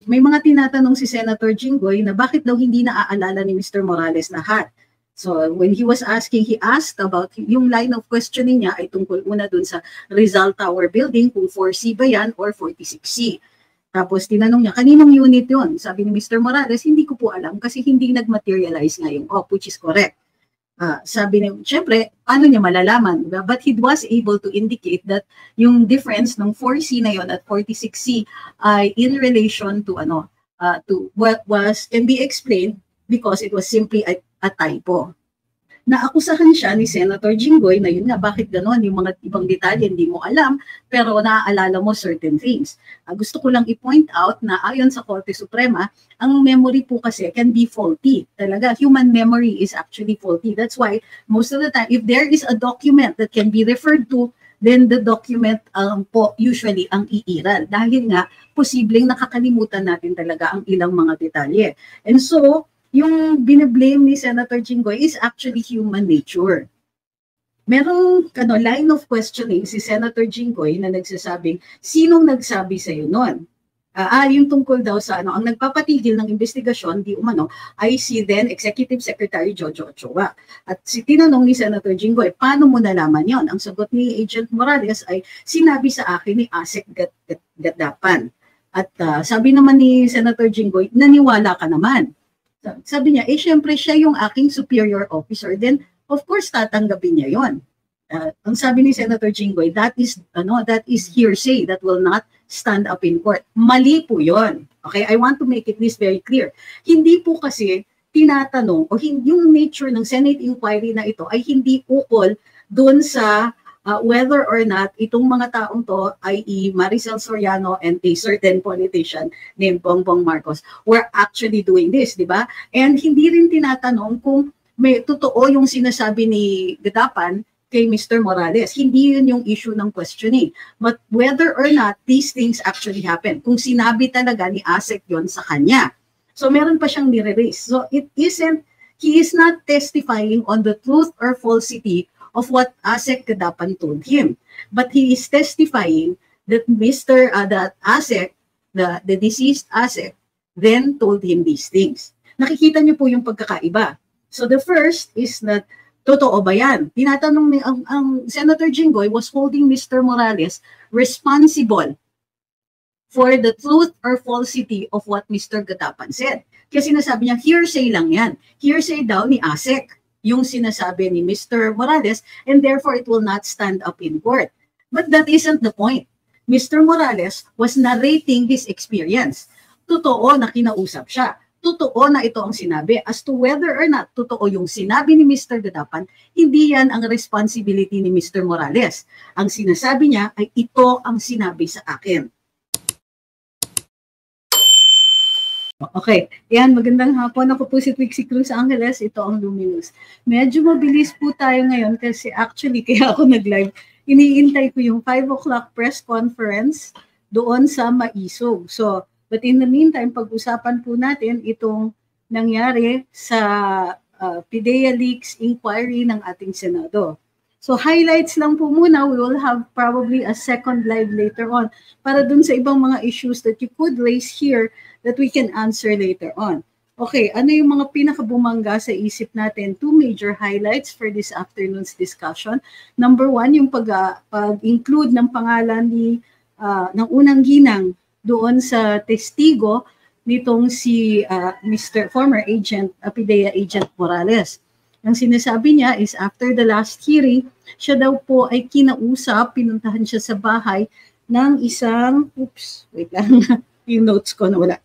may mga tinatanong si Senator Jinggoy na bakit daw hindi naaalala ni Mr. Morales lahat. So when he was asking, he asked about yung line of questioning niya ay tungkol una dun sa Rizal Tower Building, kung 4C ba yan or 46C. Tapos tinanong niya, kaninong unit yon? Sabi ni Mr. Morales, hindi ko po alam kasi hindi nag-materialize nga yung op, which is correct. Sabi niya, syempre, paano niya malalaman? Diba? But he was able to indicate that yung difference ng 4C na yon at 46C ay in relation to to what can be explained because it was simply a typo. Naakusahan siya ni Senator Jinggoy na yun nga, bakit gano'n, yung mga ibang detalye hindi mo alam, pero naaalala mo certain things. Gusto ko lang i-point out na ayon sa Korte Suprema, ang memory po kasi can be faulty. Talaga, human memory is actually faulty. That's why, most of the time, if there is a document that can be referred to, then the document po usually ang iiral. Dahil nga, posibleng nakakalimutan natin talaga ang ilang mga detalye. And so, yung binablame ni Senator Jinggoy is actually human nature. Merong line of questioning si Senator Jinggoy na nagsasabing, sinong nagsabi sa'yo nun? Yung tungkol daw sa ang nagpapatigil ng investigasyon, di umano, ay si then Executive Secretary Jojo Ochoa. At tinanong ni Senator Jinggoy, paano mo nalaman yon? Ang sagot ni Agent Morales ay sinabi sa akin ni Asek Gadapan. At sabi naman ni Senator Jinggoy, naniwala ka naman. Sabi niya, syempre siya yung aking superior officer, then of course tatanggapin niya yon. Ang sabi ni Senator Jinggoy, that is hearsay that will not stand up in court. Mali po yon. Okay, I want to make this very clear. Hindi po kasi tinatanong o yung nature ng Senate inquiry na ito ay hindi ukol doon sa whether or not itong mga taong to ay Maricel Soriano and a certain politician named Bongbong Marcos were actually doing this, di ba? And hindi rin tinatanong kung may totoo yung sinasabi ni Gadapan kay Mr. Morales. Hindi yun yung issue ng questioning. But whether or not these things actually happen, kung sinabi talaga ni Asek yon sa kanya. So meron pa siyang nire-raise. So he is not testifying on the truth or falsity of what Asek Gadapan told him. But he is testifying that that Asek, the deceased Asek, then told him these things. Nakikita niyo po yung pagkakaiba. So the first is that, totoo ba yan? Tinatanong ni ang Senator Jinggoy was holding Mr. Morales responsible for the truth or falsity of what Mr. Gadapan said. Kasi sinasabi niya, hearsay lang yan. Hearsay daw ni Asek yung sinasabi ni Mr. Morales, and therefore it will not stand up in court. But that isn't the point. Mr. Morales was narrating his experience. Totoo na kinausap siya. Totoo na ito ang sinabi. As to whether or not totoo yung sinabi ni Mr. Gadapan, hindi yan ang responsibility ni Mr. Morales. Ang sinasabi niya ay ito ang sinabi sa akin. Okay, yan, magandang hapon. Ako po si Trixie Cruz Angeles, ito ang Luminous. Medyo mabilis po tayo ngayon kasi actually kaya ako nag-live. Iniintay ko yung 5 o'clock press conference doon sa Maisog. So, but in the meantime, pag-usapan po natin itong nangyari sa PIDEA Leaks inquiry ng ating Senado. So, highlights lang po muna. We will have probably a second live later on para dun sa ibang mga issues that you could raise here that we can answer later on. Okay, ano yung mga pinakabumangga sa isip natin? 2 major highlights for this afternoon's discussion. Number 1, yung pag-include ng pangalan ng unang ginang doon sa testigo nitong si former agent, PIDEA agent Morales. Ang sinasabi niya is after the last hearing, siya daw po ay kinausap, pinuntahan siya sa bahay ng isang, wait lang, yung notes ko na wala.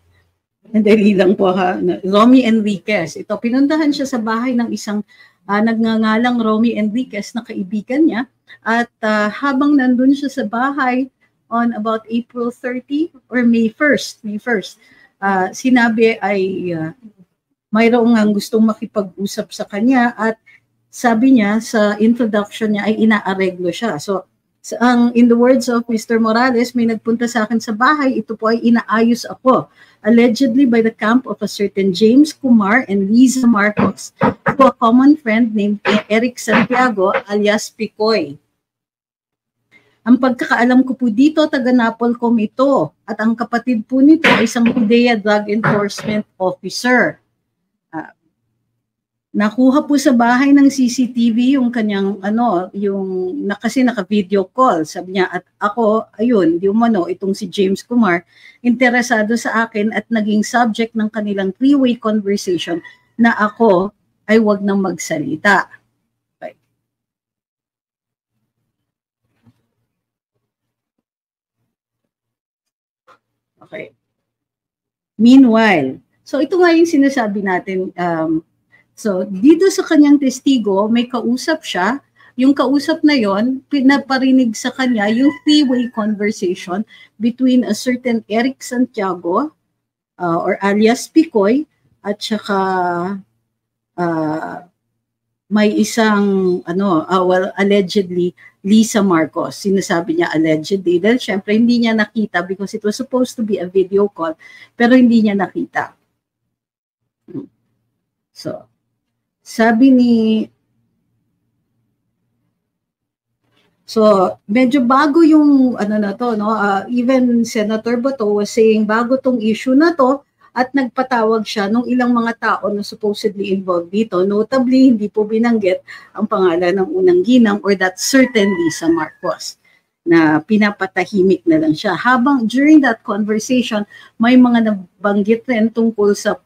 Dali lang po ha, Romy Enriquez. Ito, pinuntahan siya sa bahay ng isang nagngangalang Romy Enriquez na kaibigan niya. At habang nandun siya sa bahay on about April 30 or May 1st, sinabi ay mayroong ang gustong makipag-usap sa kanya at sabi niya sa introduction niya ay inaareglo siya. So, in the words of Mr. Morales, may nagpunta sa akin sa bahay, ito po ay inaayos ako. Allegedly by the camp of a certain James Kumar and Liza Marcos to a common friend named Eric Santiago alias Picoy. Ang pagkakaalam ko po dito, taga Napolcom ito. At ang kapatid po nito ay isang PDEA Drug Enforcement Officer. Nakuha po sa bahay ng CCTV yung kanyang kasi naka-video call. Sabi niya, at ako, ayun, di umano, itong si James Kumar, interesado sa akin at naging subject ng kanilang three-way conversation na ako ay wag nang magsalita. Okay. Meanwhile, so ito nga yung sinasabi natin, so dito sa kanyang testigo, may kausap siya, yung kausap na yon pinaparinig sa kanya yung three-way conversation between a certain Eric Santiago, or alias Picoy, at saka may isang, allegedly, Lisa Marcos. Sinasabi niya allegedly. Dahil syempre hindi niya nakita because it was supposed to be a video call, pero hindi niya nakita. So, sabi So, medyo bago yung even Senator Bato was saying bago tong issue na to, at nagpatawag siya nung ilang mga tao na supposedly involved dito. Notably, hindi po binanggit ang pangalan ng unang ginang or that certain Lisa Marcos na pinapatahimik na lang siya. Habang during that conversation, may mga nabanggit rin tungkol sa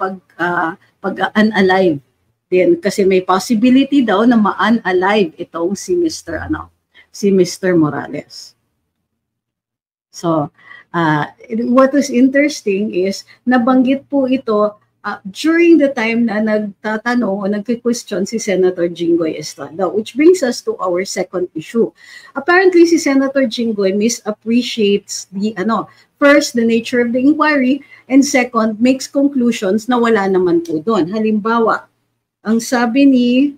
pag-unalive din kasi may possibility daw na ma-unalive itong si Mr. Morales. So, what was interesting is nabanggit po ito during the time na nagtatanong o nagki-question si Senator Jinggoy Estrada, which brings us to our second issue. Apparently, si Senator Jinggoy misappreciates first, the nature of the inquiry, and second, makes conclusions na wala naman po doon. Halimbawa, ang sabi ni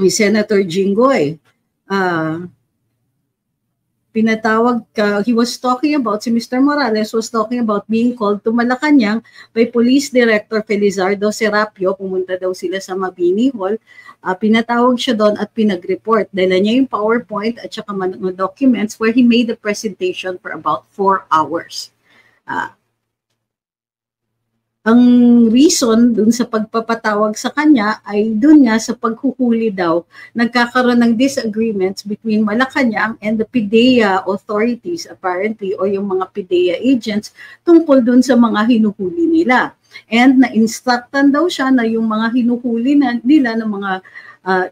Senator Jinggoy, he was talking about, si Mr. Morales was talking about being called to Malacanang by Police Director Felizardo Serapio. Pumunta daw sila sa Mabini Hall. Pinatawag siya doon at pinag-report. Dala niya yung PowerPoint at saka mga documents where he made the presentation for about 4 hours. Ang reason dun sa pagpapatawag sa kanya ay dun nga sa paghuhuli daw, nagkakaroon ng disagreements between Malacanang and the PDEA authorities apparently, o yung mga PDEA agents tungkol dun sa mga hinuhuli nila. And na-instructan daw siya na yung mga hinuhuli nila ng mga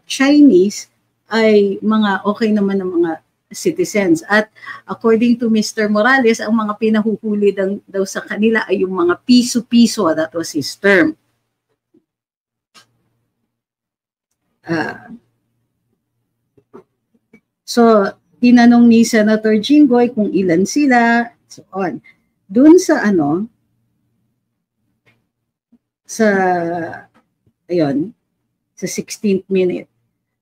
Chinese ay mga okay naman ng mga citizens. At according to Mr. Morales, ang mga pinahuhuli daw sa kanila ay yung mga piso-piso. That was his term. So, tinanong ni Senator Jinggoy kung ilan sila, so on. Doon sa sa 16th minute,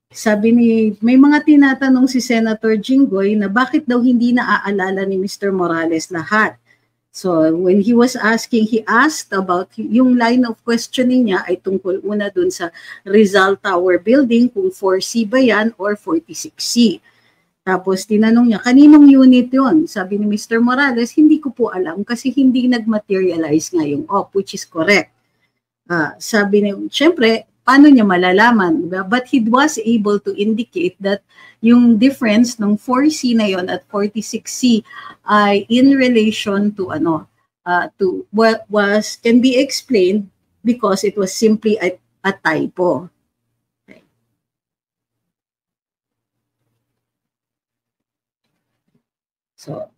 sabi may mga tinatanong si Senator Jinggoy na bakit daw hindi naaalala ni Mr. Morales lahat. So when he was asking, he asked about yung line of questioning niya ay tungkol una dun sa Rizal Tower Building, kung 4C ba yan or 46C. Tapos tinanong niya, kaninong unit yon? Sabi ni Mr. Morales, hindi ko po alam kasi hindi nag-materialize nga yung op, which is correct. Sabi niya, syempre, paano niya malalaman? But he was able to indicate that yung difference ng 4C na yon at 46C ay in relation to to what can be explained because it was simply a typo. Okay. So,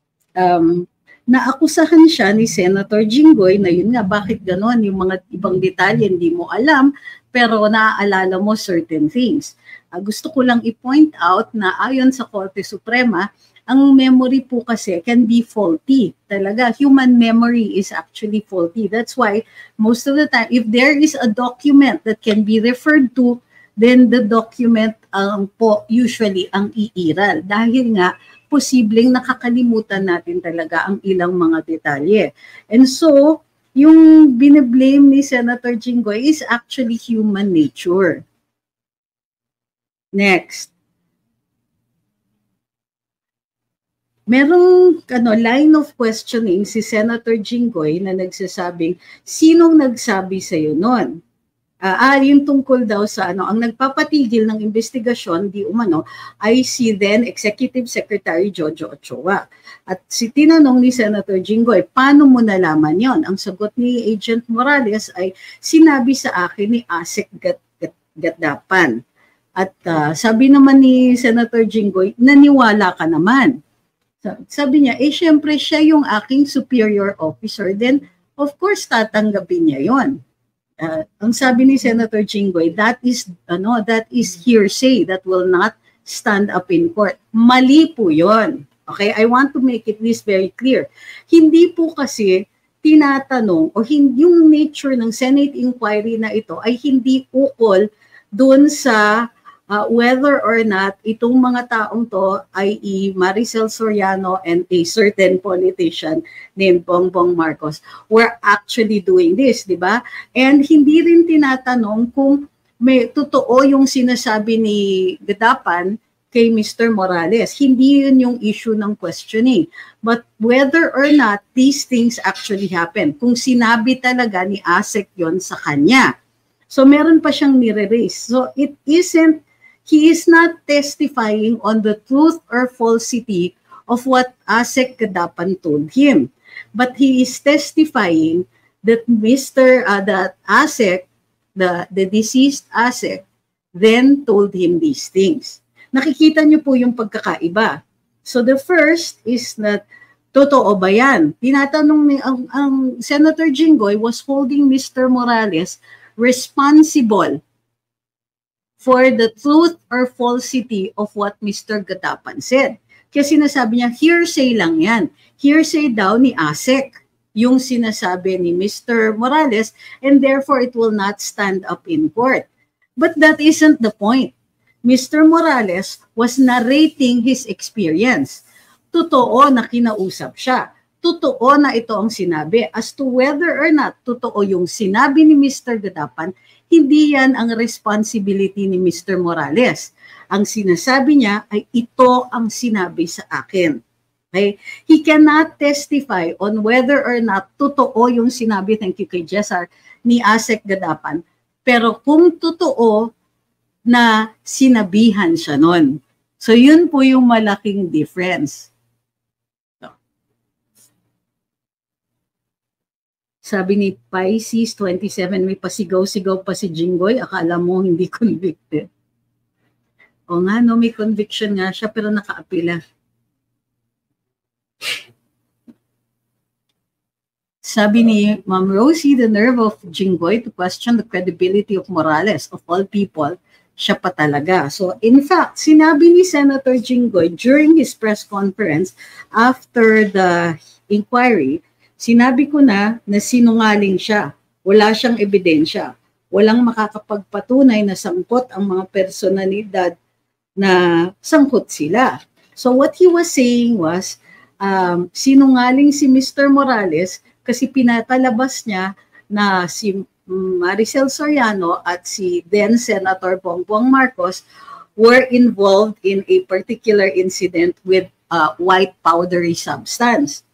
naakusahan siya ni Senator Jinggoy na yun nga, bakit ganon, yung mga ibang detalye hindi mo alam, pero naaalala mo certain things. Gusto ko lang i-point out na ayon sa Korte Suprema, ang memory po kasi can be faulty. Talaga, human memory is actually faulty. That's why most of the time, if there is a document that can be referred to, then the document po usually ang iiral. Dahil nga, posibleng nakakalimutan natin talaga ang ilang mga detalye. And so, yung bine-blame ni Senator Jinggoy is actually human nature. Next. merong line of questioning si Senator Jinggoy na nagsasabing, sinong nagsabi sa'yo nun? Yung tungkol daw sa ang nagpapatigil ng investigasyon di umano ay si then Executive Secretary Jojo Ochoa. At tinanong ni Senator Jinggoy, paano mo nalaman yon? Ang sagot ni Agent Morales ay sinabi sa akin ni ASEC Gadapan. At sabi naman ni Senator Jinggoy, naniwala ka naman. Sabi niya, syempre siya yung aking superior officer, then of course tatanggapin niya yon. Ang sabi ni Senator Jinggoy, that is hearsay that will not stand up in court. Mali po yon. Okay, I want to make this very clear. Hindi po kasi tinatanong o yung nature ng Senate inquiry na ito ay hindi ukol dun sa whether or not itong mga taong to, i.e. Maricel Soriano and a certain politician named Bongbong Marcos, were actually doing this, di ba? And hindi rin tinatanong kung may totoo yung sinasabi ni Gadapan kay Mr. Morales. Hindi yun yung issue ng questioning. But whether or not these things actually happen, kung sinabi talaga ni ASEC yon sa kanya. So meron pa siyang nire-raise. So he is not testifying on the truth or falsity of what ASEC Gadapan told him. But he is testifying that that ASEC, the deceased ASEC, then told him these things. Nakikita niyo po yung pagkakaiba. So the first is that, totoo ba yan? Tinatanong ni ang Senator Jinggoy was holding Mr. Morales responsible for the truth or falsity of what Mr. Gadapan said. Kasi sinasabi niya, hearsay lang yan. Hearsay daw ni ASEC yung sinasabi ni Mr. Morales, and therefore it will not stand up in court. But that isn't the point. Mr. Morales was narrating his experience. Totoo na kinausap siya. Totoo na ito ang sinabi. As to whether or not totoo yung sinabi ni Mr. Gadapan, hindi yan ang responsibility ni Mr. Morales. Ang sinasabi niya ay ito ang sinabi sa akin. Okay? He cannot testify on whether or not totoo yung sinabi, thank you kay Jessar, ni ASEC Gadapan. Pero kung totoo na sinabihan siya nun. So yun po yung malaking difference. Sabi ni Pisces 27, may pasigaw-sigaw pa si Jinggoy, akala mo hindi convicted. O nga, no, may conviction nga siya pero nakaapila. Sabi ni Ma'am Rosie, the nerve of Jinggoy to question the credibility of Morales, of all people, siya pa talaga. So in fact, sinabi ni Senator Jinggoy during his press conference after the inquiry, sinabi ko na sinungaling siya. Wala siyang ebidensya. Walang makakapagpatunay na sangkot ang mga personalidad na sangkot sila. So what he was saying was, sinungaling si Mr. Morales kasi pinatalabas niya na si Maricel Soriano at si then Senator Bongbong Marcos were involved in a particular incident with white powdery substance.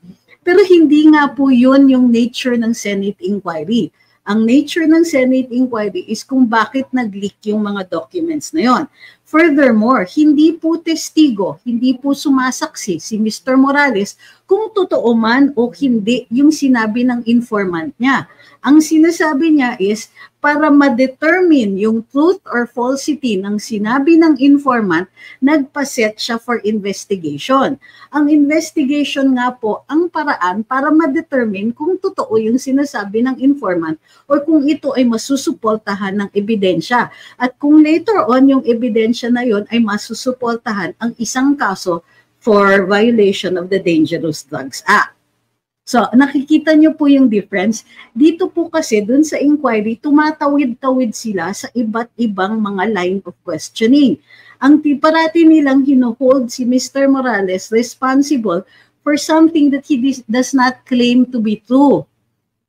Pero hindi nga po yun yung nature ng Senate inquiry. Ang nature ng Senate inquiry is kung bakit nag-leak yung mga documents na yon. Furthermore, hindi po testigo, hindi po sumasaksi si Mr. Morales kung totoo man o hindi yung sinabi ng informant niya. Ang sinasabi niya is para ma-determine yung truth or falsity ng sinabi ng informant, nagpaset siya for investigation. Ang investigation nga po ang paraan para ma-determine kung totoo yung sinasabi ng informant or kung ito ay masusuportahan ng ebidensya. At kung later on yung ebidensya na yon ay masusuportahan ang isang kaso for violation of the Dangerous Drugs Act. So, nakikita nyo po yung difference. Dito po kasi, dun sa inquiry, tumatawid-tawid sila sa iba't ibang mga line of questioning. Ang parati nilang hinohold si Mr. Morales responsible for something that he does not claim to be true.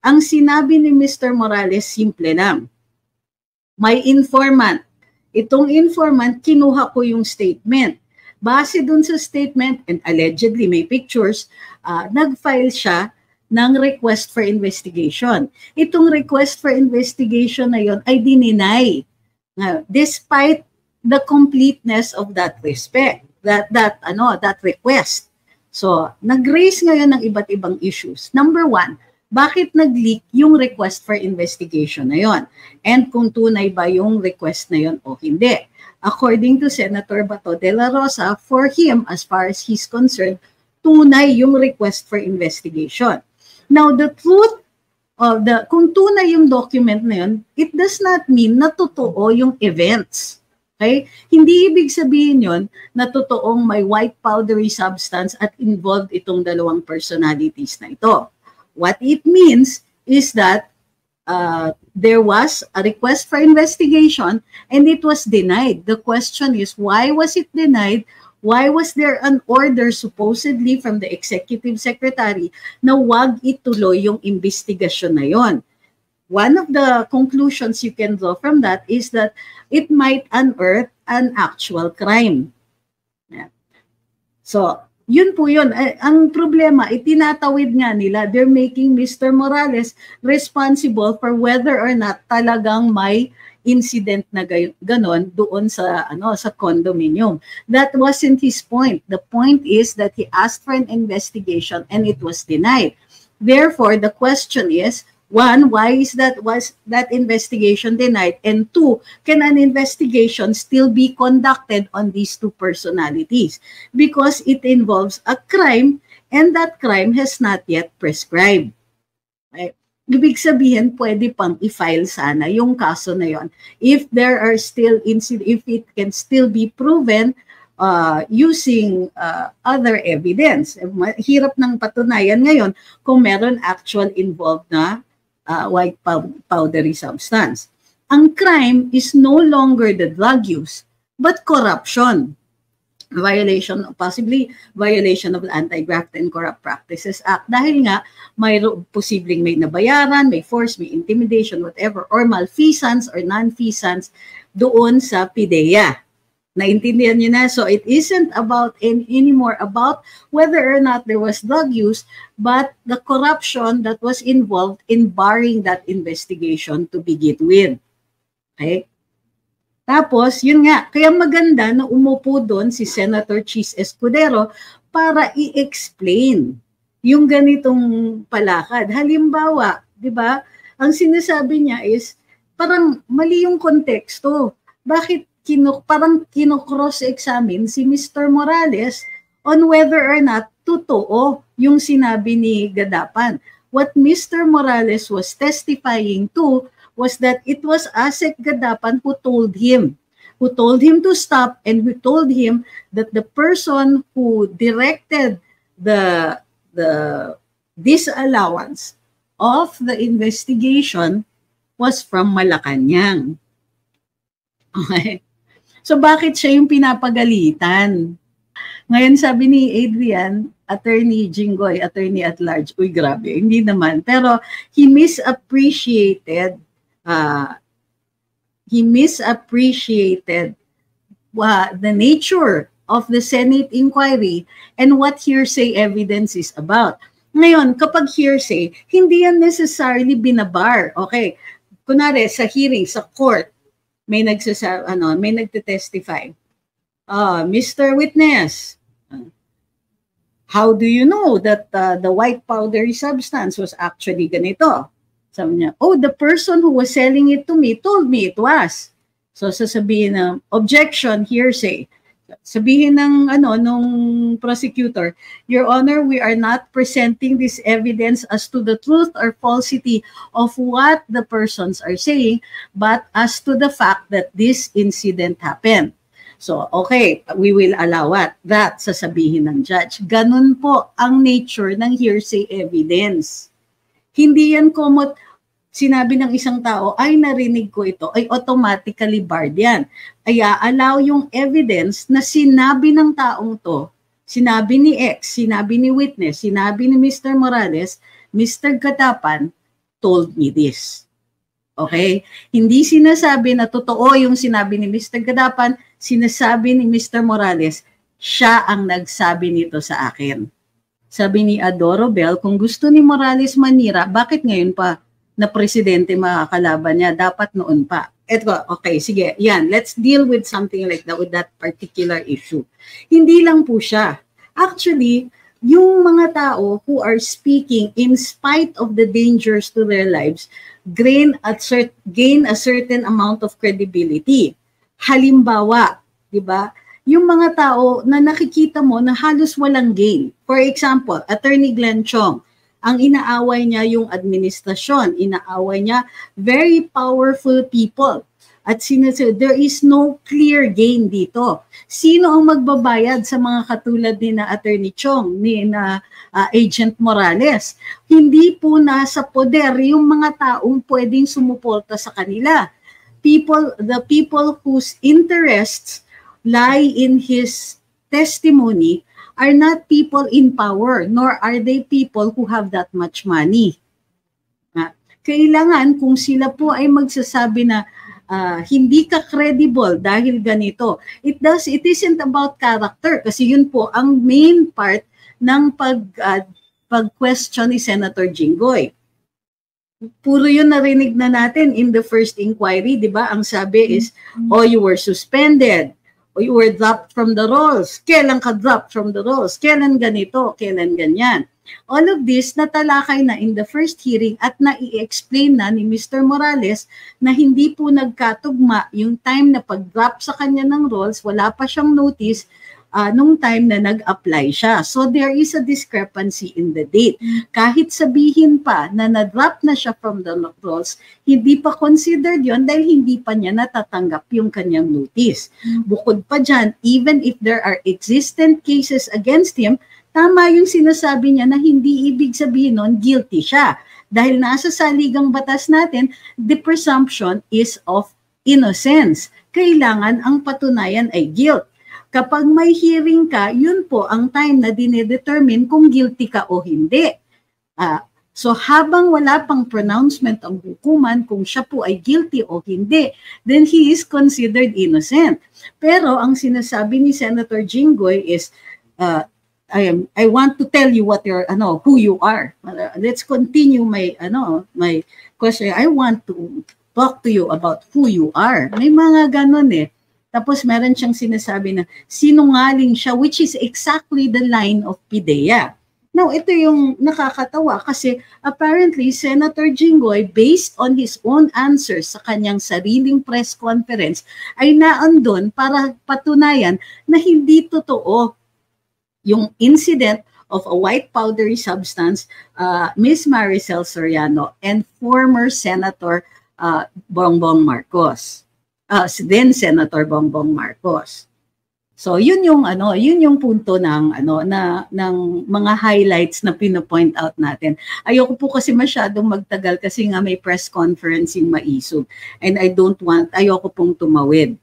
Ang sinabi ni Mr. Morales, simple lang. May informant. Itong informant, kinuha ko yung statement. Base dun sa statement, and allegedly may pictures, nag-file siya ng request for investigation. Itong request for investigation na yon ay dininay, despite the completeness of that respect, that request. So, nag-raise ngayon ng iba't ibang issues. Number one, bakit nag-leak yung request for investigation na yon? And kung tunay ba yung request na yon o hindi. According to Senator Bato de la Rosa, for him, as far as he's concerned, tunay yung request for investigation. Now, the truth of kung tunay yung document na yon, it does not mean na totoo yung events. Okay? Hindi ibig sabihin yon na totoong may white powdery substance at involved itong dalawang personalities na ito. What it means is that there was a request for investigation and it was denied. The question is, why was it denied? Why was there an order supposedly from the executive secretary na wag ituloy yung investigasyon na yon? One of the conclusions you can draw from that is that it might unearth an actual crime. Yeah. So, yun po yun. Ang problema, itinatawid nga nila, they're making Mr. Morales responsible for whether or not talagang may incident na ganon doon sa sa condominium. That wasn't his point. The point is that he asked for an investigation and it was denied. Therefore, the question is, one, was that investigation denied? And two, can an investigation still be conducted on these two personalities? Because it involves a crime and that crime has not yet prescribed. Right? Ibig sabihin, pwede pang i-file sana yung kaso na yon if there are still if it can still be proven using other evidence. Hirap ng patunayan ngayon kung meron actual involved na white powdery substance. Ang crime is no longer the drug use, but corruption. Possibly violation of the Anti-Graft and Corrupt Practices Act. Dahil nga, may posibleng may nabayaran, may force, may intimidation, whatever, or malfeasance or non-feasance doon sa PIDEA. Naintindihan niyo na? So it isn't about anymore about whether or not there was drug use, but the corruption that was involved in barring that investigation to begin with. Okay? Tapos, yun nga, kaya maganda na umupo doon si Senator Chis Escudero para i-explain yung ganitong palakad. Halimbawa, di ba, ang sinasabi niya is, parang mali yung konteksto. Bakit parang kino-cross-examine si Mr. Morales on whether or not totoo yung sinabi ni Gadapan. What Mr. Morales was testifying to was that it was Asek Gadapan who told him to stop, and who told him that the person who directed the disallowance of the investigation was from Malacanang. Okay. So bakit siya yung pinapagalitan? Ngayon sabi ni Adrian, Attorney Jinggoy, attorney at large, uy grabe, hindi naman. Pero he misappreciated the nature of the Senate inquiry and what hearsay evidence is about. Ngayon, kapag hearsay, hindi yan necessarily binabar. Okay, kunwari sa hearing, sa court, may nagte-testify. Mr. Witness, how do you know that the white powdery substance was actually ganito? Sabi niya, oh, the person who was selling it to me told me it was. So sasabihin ng objection, hearsay. Sabihin ng nung prosecutor, Your Honor, we are not presenting this evidence as to the truth or falsity of what the persons are saying, but as to the fact that this incident happened. So, okay, we will allow that sasabihin ng judge. Ganun po ang nature ng hearsay evidence. Hindi yan komot sinabi ng isang tao, ay narinig ko ito, ay automatically barred yan. Ay allow yung evidence na sinabi ng taong to, sinabi ni X, sinabi ni witness, sinabi ni Mr. Morales, Mr. Gadapan told me this. Okay? Hindi sinasabi na totoo yung sinabi ni Mr. Gadapan, sinasabi ni Mr. Morales, siya ang nagsabi nito sa akin. Sabi ni Adorobel, kung gusto ni Morales manira, bakit ngayon pa na presidente makakalaban niya? Dapat noon pa. Eto, okay, sige, yan. Let's deal with something like that, with that particular issue. Hindi lang po siya. Actually, yung mga tao who are speaking in spite of the dangers to their lives, gain a certain amount of credibility. Halimbawa, di ba? Yung mga tao na nakikita mo na halos walang gain. For example, Attorney Glenn Chong, ang inaaway niya yung administrasyon, inaaway niya very powerful people. At there is no clear gain dito. Sino ang magbabayad sa mga katulad ni na Attorney Chong, ni na Agent Morales? Hindi po nasa poder yung mga taong pwedeng sumuporta sa kanila. The people whose interests lie in his testimony are not people in power, nor are they people who have that much money. Kailangan kung sila po ay magsasabi na hindi ka credible dahil ganito, it isn't about character, kasi yun po ang main part ng pag-question ni Senator Jinggoy. Puro yun narinig na natin in the first inquiry, di ba? Ang sabi is, you were suspended, or you were dropped from the rolls. Kailan ka dropped from the rolls? Kailan ganito? Kailan ganyan? All of this natalakay na in the first hearing at na-i-explain na ni Mr. Morales na hindi po nagkatugma yung time na pag-drop sa kanya ng rolls, wala pa siyang notice nung time na nag-apply siya. So there is a discrepancy in the date. Kahit sabihin pa na na-drop na siya from the rolls, hindi pa considered yon dahil hindi pa niya natatanggap yung kanyang notice. Bukod pa dyan, even if there are existent cases against him, tama yung sinasabi niya na hindi ibig sabihin nun guilty siya. Dahil nasa saligang batas natin, the presumption is of innocence. Kailangan ang patunayan ay guilt. Kapag may hearing ka, yun po ang time na dinedetermine kung guilty ka o hindi. So habang wala pang pronouncement ang hukuman kung siya po ay guilty o hindi, then he is considered innocent. Pero ang sinasabi ni Senator Jinggoy is, I want to tell you what who you are. Let's continue my question. I want to talk to you about who you are. May mga ganon eh. Tapos meron siyang sinasabi na sinungaling siya, which is exactly the line of PIDEA. Now, ito yung nakakatawa kasi apparently Senator Jinggoy, based on his own answers sa kanyang sariling press conference, ay naandun para patunayan na hindi totoo yung incident of a white powdery substance, Ms. Maricel Soriano and former Senator Bongbong Marcos. Then Senator Bongbong Marcos. So yun yung punto ng ng mga highlights na pino-point out natin. Ayoko po kasi masyadong magtagal kasi nga may press conference yung maisog and ayoko pong tumawid.